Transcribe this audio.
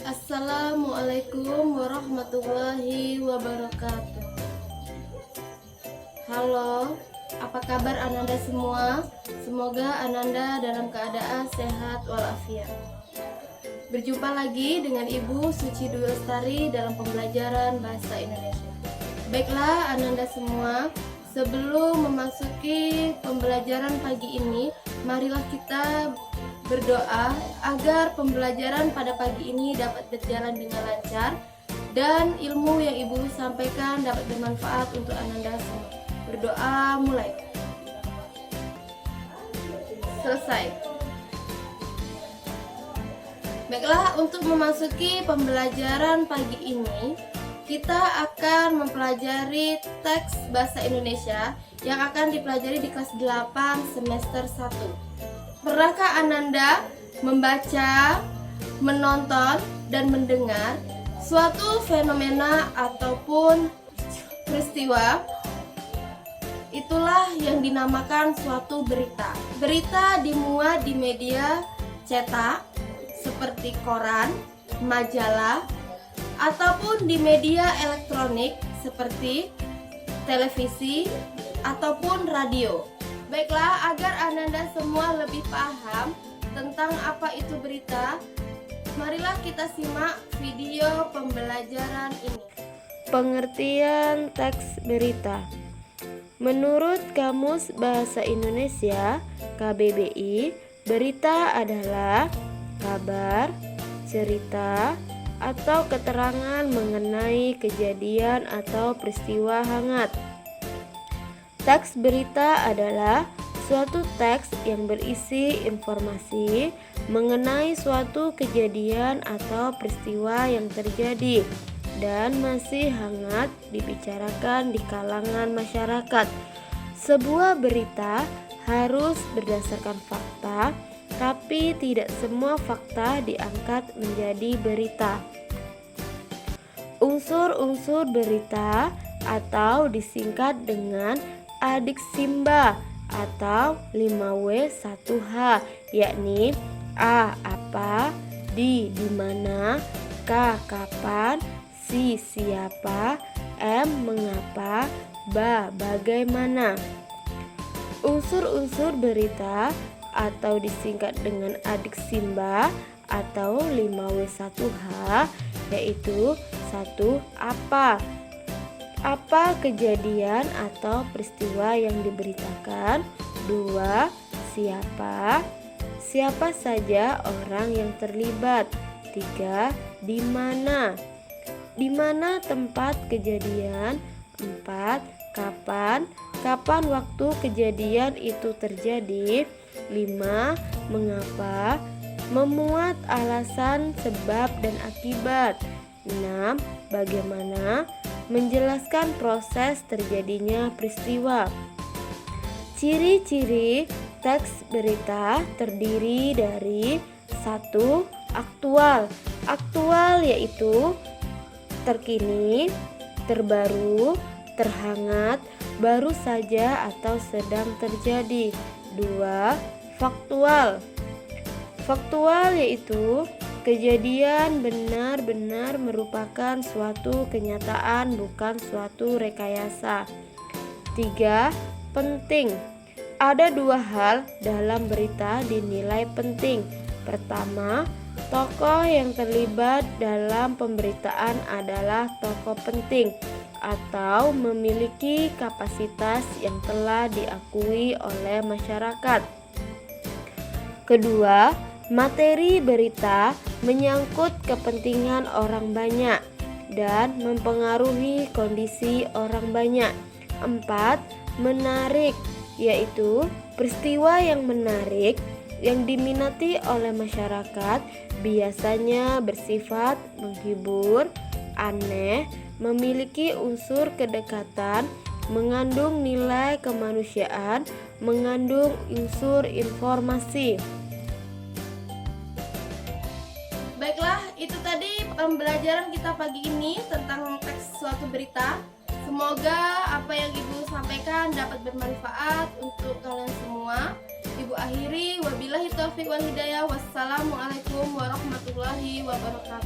Assalamualaikum warahmatullahi wabarakatuh. Halo, apa kabar Ananda semua? Semoga Ananda dalam keadaan sehat walafiat. Berjumpa lagi dengan Ibu Suci Dwi Lestari dalam pembelajaran Bahasa Indonesia. Baiklah Ananda semua, sebelum memasuki pembelajaran pagi ini, marilah kita berdoa agar pembelajaran pada pagi ini dapat berjalan dengan lancar dan ilmu yang Ibu sampaikan dapat bermanfaat untuk Ananda semua. Berdoa mulai. Selesai. Baiklah, untuk memasuki pembelajaran pagi ini, kita akan mempelajari teks bahasa Indonesia yang akan dipelajari di kelas 8 semester 1. Pernahkah Ananda membaca, menonton, dan mendengar suatu fenomena ataupun peristiwa? Itulah yang dinamakan suatu berita. Berita dimuat di media cetak seperti koran, majalah, ataupun di media elektronik seperti televisi ataupun radio. Baiklah, agar Ananda semua lebih paham tentang apa itu berita, marilah kita simak video pembelajaran ini. Pengertian teks berita. Menurut Kamus Bahasa Indonesia KBBI, berita adalah kabar, cerita, atau keterangan mengenai kejadian atau peristiwa hangat. Teks berita adalah suatu teks yang berisi informasi mengenai suatu kejadian atau peristiwa yang terjadi dan masih hangat dibicarakan di kalangan masyarakat. Sebuah berita harus berdasarkan fakta, tapi tidak semua fakta diangkat menjadi berita. Unsur-unsur berita atau disingkat dengan adiksimba atau 5W1H, yakni A. Apa, di mana, K. Kapan, Si. Siapa, M. Mengapa, Ba. Bagaimana. Unsur-unsur berita atau disingkat dengan adiksimba atau 5W1H yaitu 1. Apa kejadian atau peristiwa yang diberitakan? 2. Siapa saja orang yang terlibat? 3. Di mana tempat kejadian? 4. Kapan waktu kejadian itu terjadi? 5. Mengapa? Memuat alasan, sebab, dan akibat. 6. Bagaimana? Menjelaskan proses terjadinya peristiwa. Ciri-ciri teks berita terdiri dari 1. Aktual. Aktual yaitu terkini, terbaru, terhangat, baru saja atau sedang terjadi. 2. Faktual. Faktual yaitu kejadian benar-benar merupakan suatu kenyataan, bukan suatu rekayasa. 3. Penting. Ada 2 hal dalam berita dinilai penting. Pertama, tokoh yang terlibat dalam pemberitaan adalah tokoh penting atau memiliki kapasitas yang telah diakui oleh masyarakat. Kedua, materi berita menyangkut kepentingan orang banyak dan mempengaruhi kondisi orang banyak. 4. Menarik, yaitu peristiwa yang menarik yang diminati oleh masyarakat, biasanya bersifat menghibur, aneh, memiliki unsur kedekatan, mengandung nilai kemanusiaan, mengandung unsur informasi. Baiklah, itu tadi pembelajaran kita pagi ini tentang teks suatu berita. Semoga apa yang Ibu sampaikan dapat bermanfaat untuk kalian semua. Ibu akhiri, wabillahi taufiq wal hidayah. Wassalamualaikum warahmatullahi wabarakatuh.